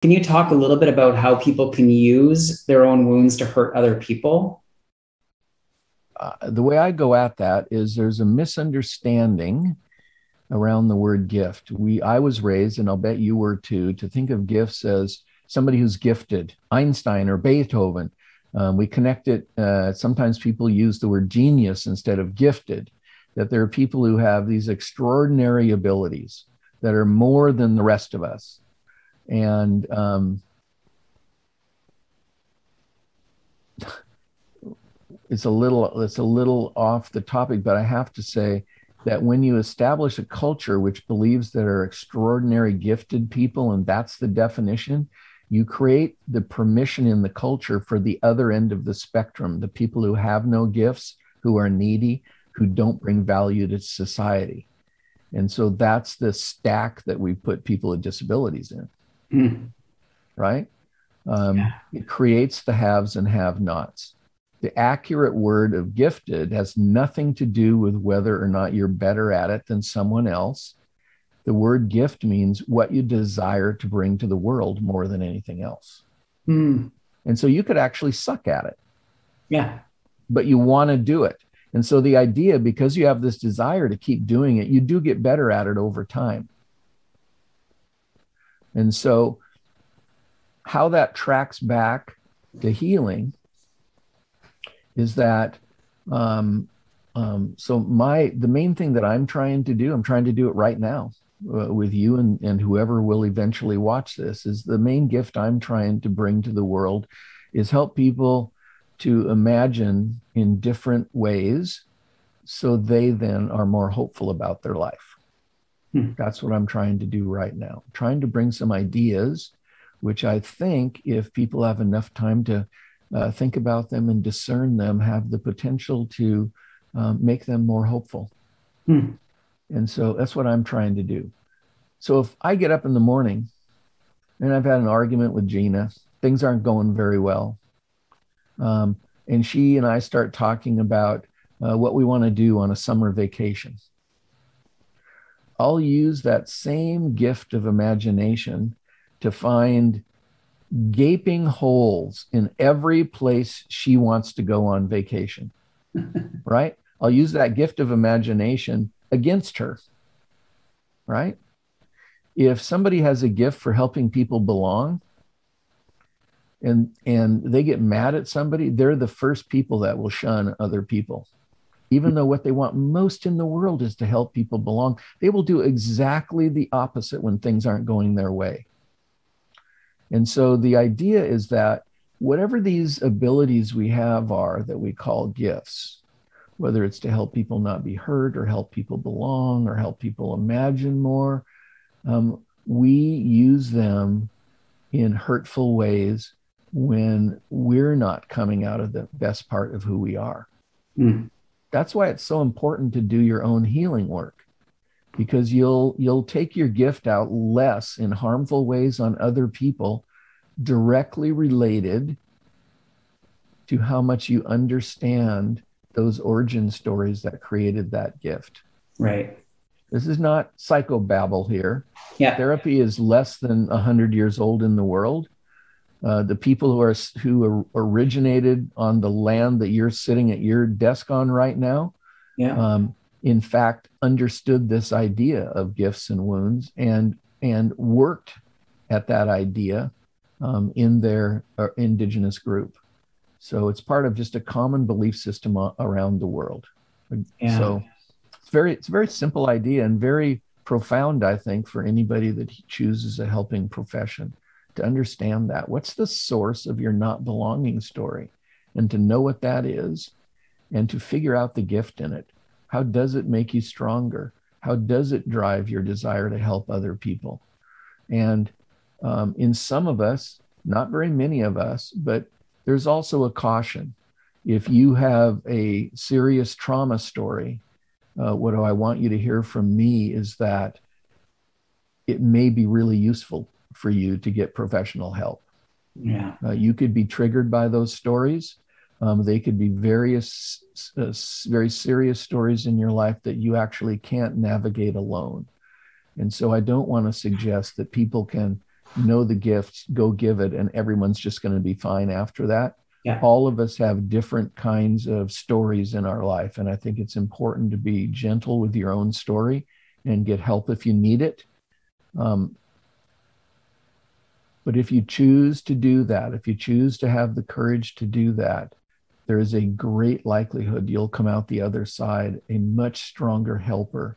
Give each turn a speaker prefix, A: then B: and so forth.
A: Can you talk a little bit about how people can use their own wounds to hurt other people?
B: The way I go at that is there's a misunderstanding around the word gift. I was raised, and I'll bet you were too, to think of gifts as somebody who's gifted, Einstein or Beethoven. We connect it. Sometimes people use the word genius instead of gifted. That there are people who have these extraordinary abilities that are more than the rest of us, and it's a little off the topic, but I have to say that when you establish a culture which believes there are extraordinary gifted people, and that's the definition, you create the permission in the culture for the other end of the spectrum, the people who have no gifts, who are needy, who don't bring value to society. And so that's the stack that we put people with disabilities in,
A: Mm,
B: right?
A: yeah.
B: It creates the haves and have nots. The accurate word of gifted has nothing to do with whether or not you're better at it than someone else. The word gift means what you desire to bring to the world more than anything else.
A: Mm,
B: And so you could actually suck at it,
A: yeah.
B: but you want to do it. And so the idea, because you have this desire to keep doing it, you do get better at it over time. And so how that tracks back to healing is that the main thing that I'm trying to do, I'm trying to do it right now with you and whoever will eventually watch this, is the main gift I'm trying to bring to the world is help people to imagine in different ways so they then are more hopeful about their life.
A: Mm,
B: That's what I'm trying to do right now. I'm trying to bring some ideas, which I think if people have enough time to think about them and discern them, have the potential to make them more hopeful.
A: mm,
B: And so that's what I'm trying to do. So if I get up in the morning and I've had an argument with Gina, things aren't going very well, um, and she and I start talking about what we want to do on a summer vacation, I'll use that same gift of imagination to find gaping holes in every place she wants to go on vacation, right? I'll use that gift of imagination against her, right? If somebody has a gift for helping people belong and they get mad at somebody, they're the first people that will shun other people. Even though what they want most in the world is to help people belong, they will do exactly the opposite when things aren't going their way. And so the idea is that whatever these abilities we have are that we call gifts, whether it's to help people not be hurt or help people belong or help people imagine more, we use them in hurtful ways when we're not coming out of the best part of who we are.
A: mm,
B: That's why it's so important to do your own healing work, because you'll take your gift out less in harmful ways on other people, directly related to how much you understand those origin stories that created that gift.
A: right.
B: This is not psychobabble here.
A: Yeah.
B: Therapy is less than 100 years old in the world. The people who originated on the land that you're sitting at your desk on right now,
A: Yeah.
B: in fact, understood this idea of gifts and wounds and worked at that idea in their indigenous group. So it's part of just a common belief system around the world.
A: Yeah.
B: So it's a very simple idea and very profound, I think, for anybody that chooses a helping profession to understand that. What's the source of your not belonging story? And to know what that is and to figure out the gift in it. How does it make you stronger? How does it drive your desire to help other people? And in some of us, not very many of us, but there's also a caution. If you have a serious trauma story, what do I want you to hear from me is that it may be really useful for you to get professional help.
A: Yeah.
B: You could be triggered by those stories. They could be very serious stories in your life that you actually can't navigate alone. And so I don't want to suggest that people can know the gifts, go give it, and everyone's just going to be fine after that.
A: Yeah.
B: All of us have different kinds of stories in our life. And I think it's important to be gentle with your own story and get help if you need it. Um, but if you choose to do that, if you choose to have the courage to do that, there is a great likelihood you'll come out the other side a much stronger helper